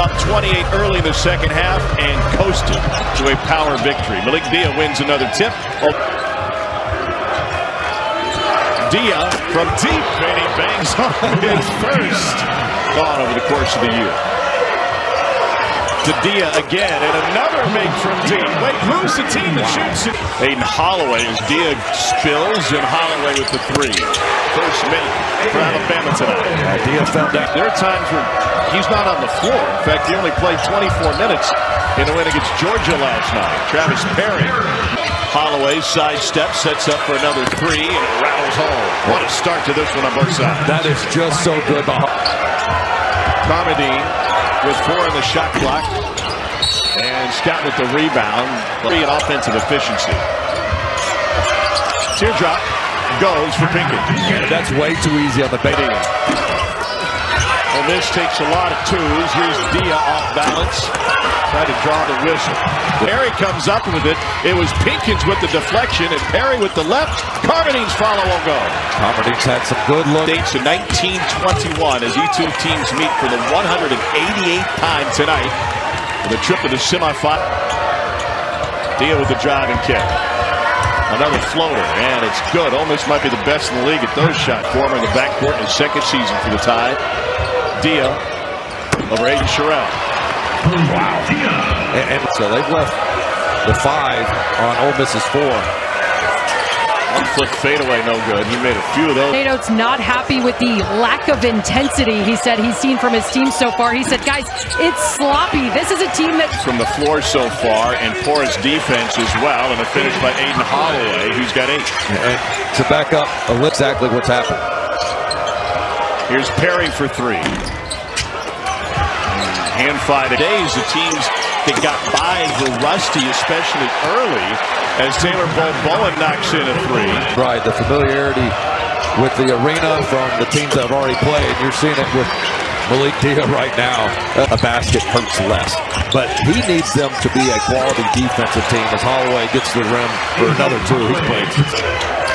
up 28 early in the second half and coasted to a power victory. Malik Dia wins another tip. Dia from deep, and he bangs on his first gone over the course of the year. To Dia again, and another make from deep. Wait, who's the team that shoots it? Aiden Holloway as Dia spills, and Holloway with the three. First make for Alabama tonight. Dia found out. There are times when he's not on the floor. In fact, he only played 24 minutes in the win against Georgia last night. Travis Perry. Holloway sidestep, sets up for another three, and it rattles home. What a start to this one on both sides. That is just so good. Carmody with 4 in the shot clock, and Scott with the rebound. In offensive efficiency. Teardrop goes for Pinkett. That's way too easy on the bait. Well, this takes a lot of twos. Here's Dia off balance. Try to draw the whistle. Perry comes up with it. It was Pinkins with the deflection, and Perry with the left. Carmodine's follow will go. Carmodine's had some good look. Dates in 1921 as these two teams meet for the 188th time tonight. The trip to the semifinal. Dia with the drive and kick. Another floater, and it's good. Ole Miss might be the best in the league at those shots. Former in the backcourt in his second season for the Tide. Dia over Aiden Sherrill. Wow. And so they've left the 5 on Ole Miss's 4. One foot fadeaway, no good. He made a few of those. Nate's not happy with the lack of intensity he said he's seen from his team so far. He said, guys, it's sloppy. This is a team that... From the floor so far, and porous defense as well, and a finish by Aiden Holloway, who's got 8. And to back up exactly what's happened. Here's Perry for 3. Hand 5 days, the teams that got by were rusty, especially early, as Taylor Bowen knocks in a 3. Right, the familiarity with the arena from the teams that have already played. You're seeing it with Malik Dia right now. A basket hurts less. But he needs them to be a quality defensive team as Holloway gets to the rim for another 2. He's played.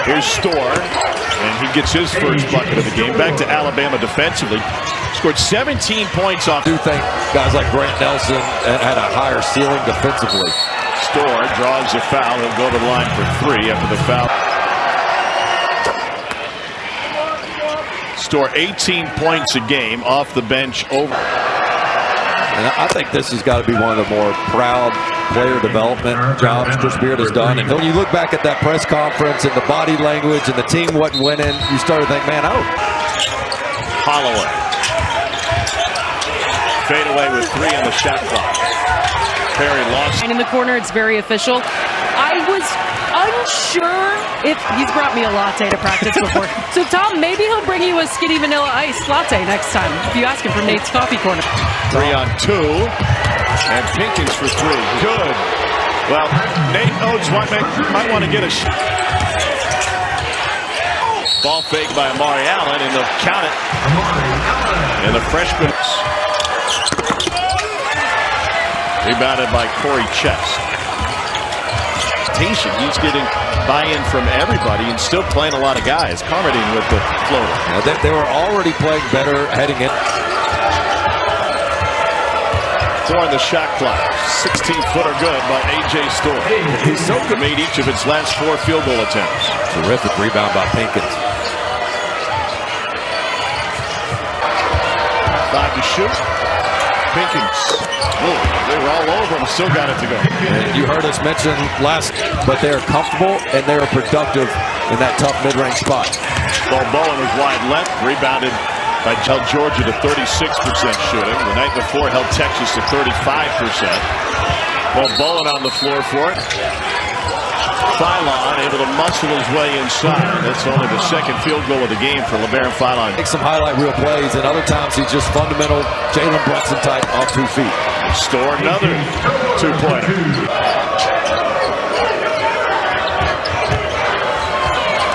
Here's Storr, and he gets his first bucket of the game. Back to Alabama defensively. Scored 17 points off. I do think guys like Grant Nelson had a higher ceiling defensively. Storr draws a foul. He'll go to the line for 3 after the foul. Storr 18 points a game off the bench over. And I think this has got to be one of the more proud player development jobs Chris Beard has done. And when you look back at that press conference and the body language and the team wasn't winning, you start to think, man, Holloway. Fade away with 3 on the shot clock. Perry lost. In the corner, it's very official. I was unsure if he's brought me a latte to practice before. So, Tom, maybe he'll bring you a skinny vanilla iced latte next time if you ask him from Nate's Coffee Corner. 3 on 2. And Pinkins for 3. Good. Well, Nate Oates might want to get a shot. Ball fake by Amari Allen, and they'll count it. And the freshman. Rebounded by Corey Chest. He's getting buy-in from everybody and still playing a lot of guys. Carmody with the floater. Yeah, they were already playing better heading in. 4 on the shot clock. 16-footer good by A.J. Storr. He's so good. Made each of its last 4 field goal attempts. Terrific rebound by Pinkins. 5 to shoot. Pinkins. They were all over him. Still got it to go. And you heard us mention last, but they are comfortable and they are productive in that tough mid-range spot. Bowen was wide left. Rebounded by Georgia to 36% shooting. The night before held Texas to 35%. Bowen on the floor for it. Philon able to muscle his way inside. That's only the second field goal of the game for LeBaron Philon. Make some highlight reel plays, and other times he's just fundamental Jalen Brunson type off 2 feet. Storr another 2-pointer.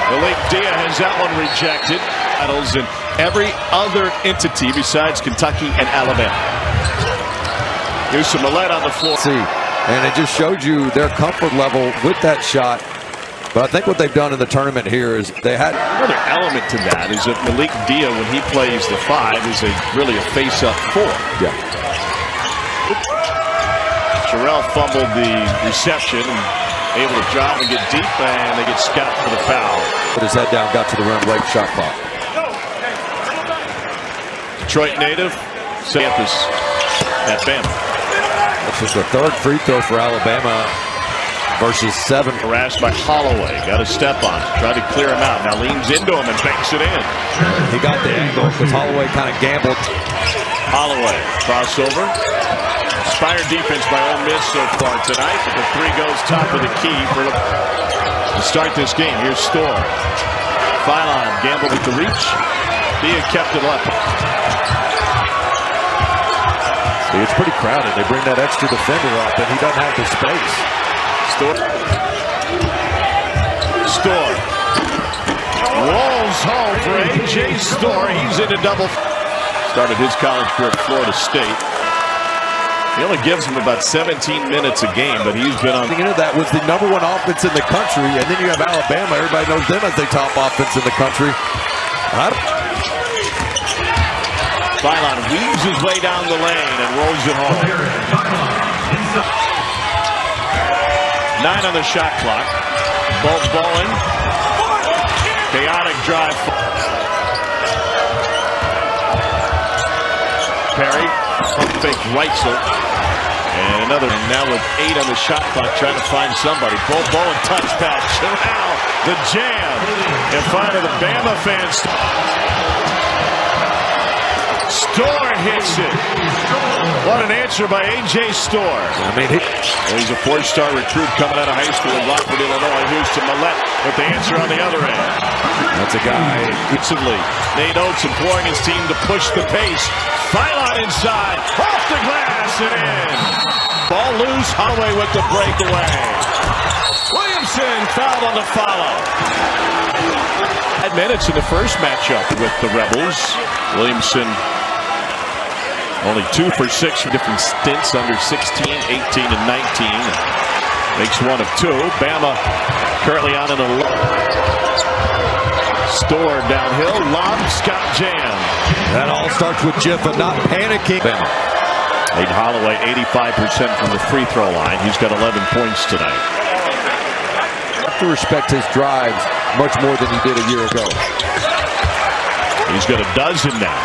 Malik Dia has that one rejected. Battles in every other entity besides Kentucky and Alabama. Here's some Millett on the floor. And it just showed you their comfort level with that shot. But I think what they've done in the tournament here is they had... Another element to that is that Malik Dia, when he plays the 5, is really a face-up 4. Yeah. Sherrill fumbled the reception and able to drive and get deep, and they get Scott for the foul. Put his head down, got to the rim, late shot clock. Detroit native, campus at Bama. This is the third free throw for Alabama versus 7. Harassed by Holloway. Got a step on it. Tried to clear him out. Now leans into him and banks it in. He got the angle because Holloway kind of gambled. Holloway, crossover. Inspired defense by Ole Miss so far tonight. But the three goes top of the key to start this game. Here's Storr. Philon gambled with the reach. Dia kept it up. See, it's pretty crowded. They bring that extra defender up, and he doesn't have the space. Storr rolls home for A.J. Storr. He's in a double. Started his college career at Florida State. He only gives him about 17 minutes a game, but he's been on. Into that was the #1 offense in the country, and then you have Alabama. Everybody knows them as the top offense in the country. Philon weaves his way down the lane and rolls it home. 9 on the shot clock. Balling. Chaotic drive. Perry, pump fake Weitzel. And another. And now with 8 on the shot clock, trying to find somebody. Balling touch pass. Sherrill, the jam. In front of the Bama fans. Storr hits it. What an answer by A.J. Storr. I mean, he's a 4-star recruit coming out of high school in Rockford, Illinois. Here's to Millett with the answer on the other end. That's a guy. Instantly, Nate Oates imploring his team to push the pace. Philon inside, off the glass and in. Ball loose, Holloway with the breakaway. Williamson fouled on the follow. 5 minutes in the first matchup with the Rebels. Williamson only 2 for 6 for different stints under 16, 18, and 19. Makes 1 of 2. Bama currently on an 11. Storr downhill, lob, Scott jam. That all starts with Jiffa not panicking. Bama. Aiden Holloway 85% from the free throw line. He's got 11 points tonight. You have to respect his drives much more than he did a year ago. He's got a dozen now.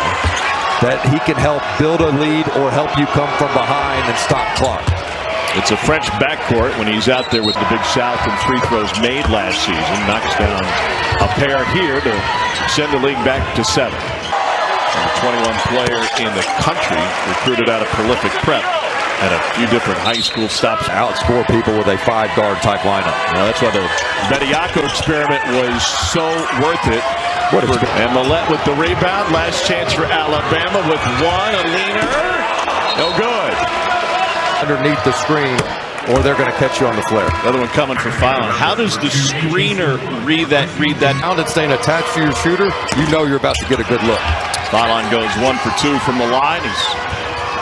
That he can help build a lead or help you come from behind and stop clock. It's a French backcourt when he's out there with the Big South and free throws made last season. Knocks down a pair here to send the league back to 7. And a 21 player in the country, recruited out of prolific prep at a few different high school stops. Outscore people with a 5-guard type lineup. Now that's why the Bediako experiment was so worth it. And Millett with the rebound. Last chance for Alabama with 1. A leaner. No good. Underneath the screen, or they're going to catch you on the flare. Another one coming for Philon. How does the screener read that? Now that's staying attached to your shooter, you know you're about to get a good look. Philon goes 1 for 2 from the line. He's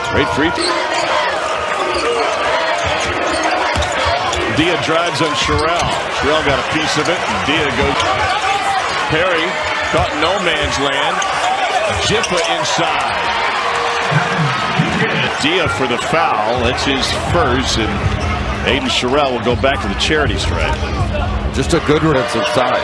great free. Dia drives on Sherrill. Sherrill got a piece of it, and Dia goes. Perry caught in no man's land. Jiffa inside. Dia for the foul. That's his first, and Aiden Sherrill will go back to the charity stripe. Just a good rinse inside.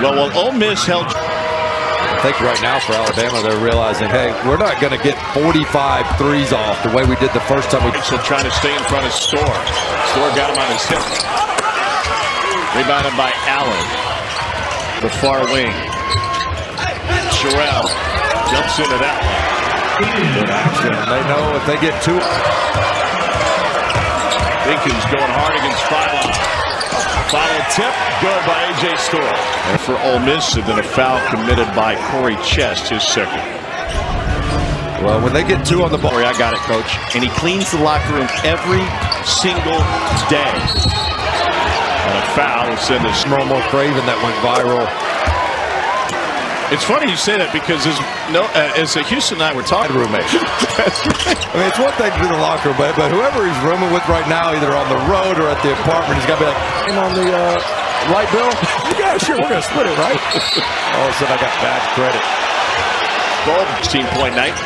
Well, Ole Miss held. I think right now for Alabama, they're realizing, hey, we're not going to get 45 threes off the way we did the first time. So trying to stay in front of Storr. Storr got him on his hip. Rebounded by Allen. The far wing. Sherrill jumps into that one. Good action. They know if they get 2. Dinkins going hard against Philon. Final tip, good by A.J. Storr. And for Ole Miss, and then a foul committed by Corey Chest, his second. Well, when they get 2 on the ball. I got it, Coach. And he cleans the locker room every single day. And a foul will send us. Romo Craven that went viral. It's funny you say that because as a Houston and I were talking. Roommate. I mean, it's one thing to do the locker room, but whoever he's rooming with right now, either on the road or at the apartment, he's got to be like, "I'm on the light bill." Yeah, sure, we're going to split it, right? All of a sudden, I got bad credit. Gold 16-point night.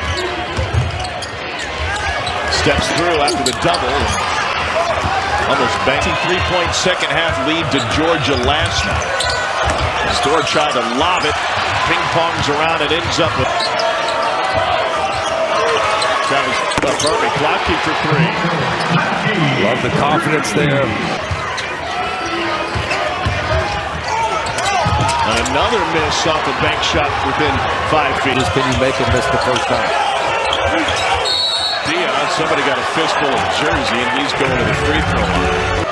Steps through after the double. Almost banking 3-point second half lead to Georgia last night. Storr tried to lob it. Ping pongs around and ends up with Travis Burby. Klopke for three. Love the confidence there. And another miss off a bank shot within 5 feet. Just can you make him miss the first time? Dion, somebody got a fistful of jersey, and he's going to the free throw line.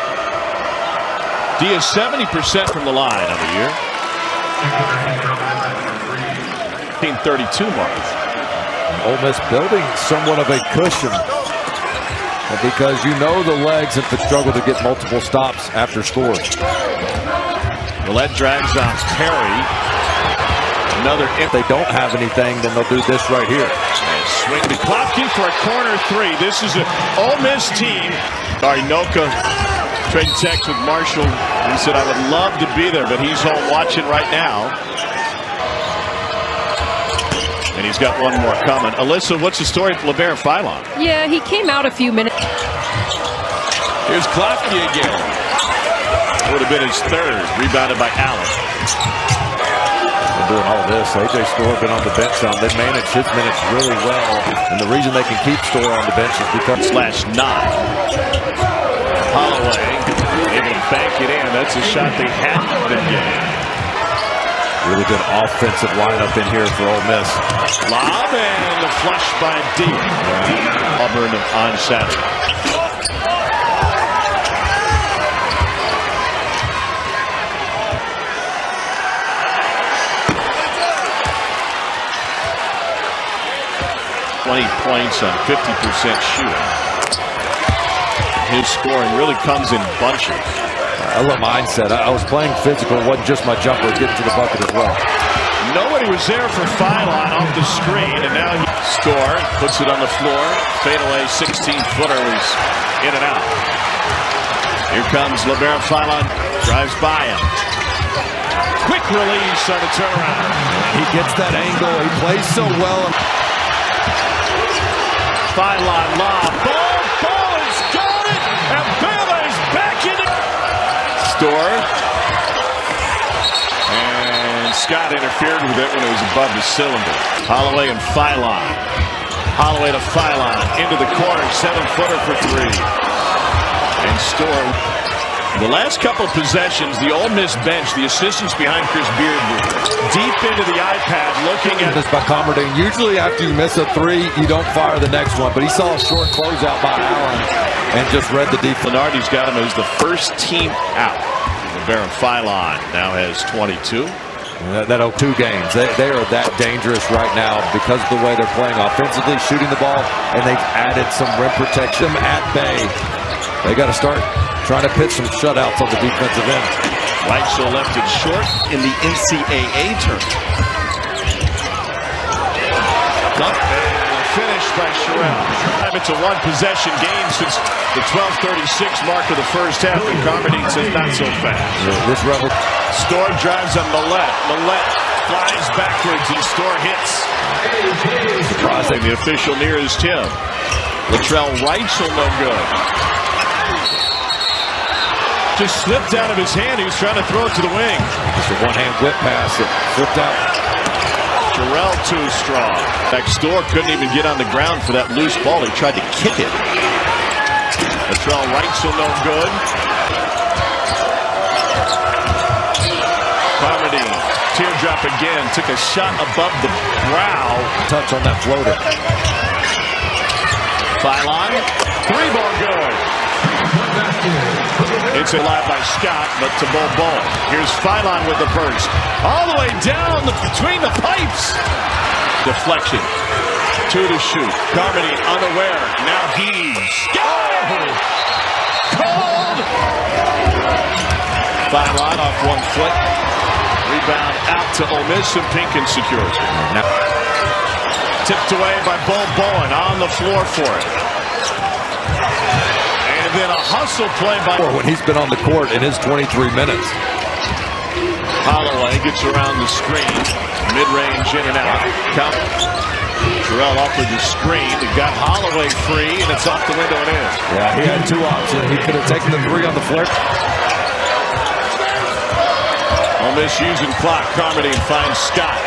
Diaz 70% from the line on the year. 32 mark. Ole Miss building somewhat of a cushion because you know the legs have struggled to get multiple stops after scores. Millette drags off Terry. Another. If they don't have anything, then they'll do this right here. And swing to Klopke for a corner three. This is an Ole Miss team. Noka trading text with Marshall. He said, I would love to be there, but he's home watching right now. And he's got one more coming. Alyssa, what's the story for LeBaron Philon? Yeah, he came out a few minutes. Here's Klopke again. Would have been his third. Rebounded by Allen. Doing all this, A.J. Storr been on the bench some. They managed his minutes really well, and the reason they can keep Storr on the bench is because /9. Holloway able to bank it in. That's a shot they hadn't been getting. Really good offensive lineup in here for Ole Miss. Lob and the flush by Diaz. Auburn on Saturday. Points on 50% shooting. His scoring really comes in bunches. I love mindset. I was playing physical. It wasn't just my jumper getting to the bucket as well. Nobody was there for Philon off the screen, and now Storr puts it on the floor. Fadeaway 16-footer was in and out. Here comes LeBaron Philon. Drives by him. Quick release on the turnaround. He gets that angle. He plays so well. Philon lob. Ball is got it, and Baylor's back in it. Storr. And Scott interfered with it when it was above the cylinder. Holloway and Philon. Holloway to Philon. Into the corner. 7-footer for three. And Storr. The last couple possessions, the Ole Miss bench, the assistants behind Chris Beard were deep into the iPad looking at this by Commerding. Usually after you miss a three, you don't fire the next one, but he saw a short closeout by Allen and just read the defense. Lenardi's got him as the first team out. LeBaron Philon now has 22. That 0-2 games, they are that dangerous right now because of the way they're playing offensively, shooting the ball, and they've added some rim protection at bay. They got to start trying to pitch some shutouts on the defensive end. Reitzel left it short in the NCAA tournament. Finish by Sherrell. It's a one-possession game since the 12:36 mark of the first half, and Carmody says not so fast. This rebel. Storr drives on Millette. Millette flies backwards, and Storr hits. Surprising, the official nearest him. Latrell Reitzel no good. Just slipped out of his hand. He was trying to throw it to the wing. Just a one-hand whip pass. It slipped out. Jarrell too strong. Storr couldn't even get on the ground for that loose ball. He tried to kick it. Latrell Reitzel no good. Carmody, teardrop again. Took a shot above the brow. Touch on that floater. Philon. Three ball good. It's a line by Scott, but to Bol. Here's Philon with the burst. All the way down between the pipes. Deflection. Two to shoot. Carmody unaware. Now heaves. Cold! Philon off 1 foot. Rebound out to Ole Miss, and Pinkins secures it. Now tipped away by Bowen on the floor for it. And then a hustle play by... When he's been on the court in his 23 minutes. Holloway gets around the screen. Mid-range in and out. Count. Terrell offered the screen. He got Holloway free, and it's off the window and in. Yeah, he had two options. He could have taken the three on the flick. Ole Miss using clock. Carmody finds Scott.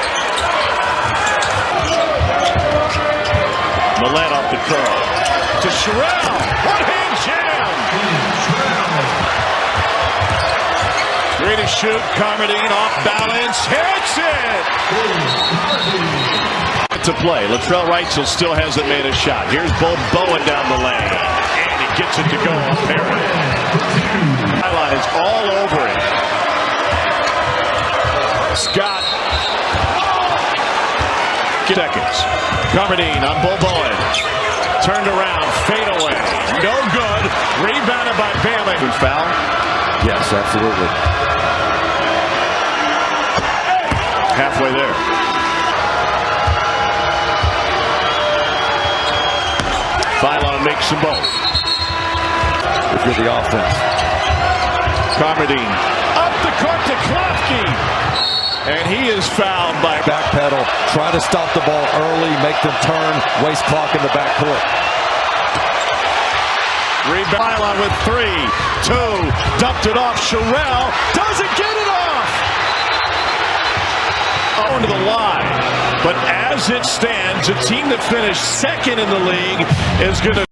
Millette off the curl. To Sherrell. One-hand jam. Ready to shoot. Carmody off balance. Hits it. To play. Latrell Wrightsell still hasn't made a shot. Here's Bo Bowen down the lane. And he gets it to go on Perry. Highlight is all over it. Scott. Seconds. Carmodine on Bo Bowen. Turned around. Fade away. No good. Rebounded by Bailey. Foul? Yes, absolutely. Halfway there. Philon makes them both. If you're the offense. Carmodine up the court to Klofke. And he is fouled by Backpedal. Try to stop the ball early. Make them turn. Waste clock in the backcourt. Rebound. Philon with 3-2. Dumped it off. Sherrell doesn't get it off. On to the line. But as it stands, a team that finished second in the league is going to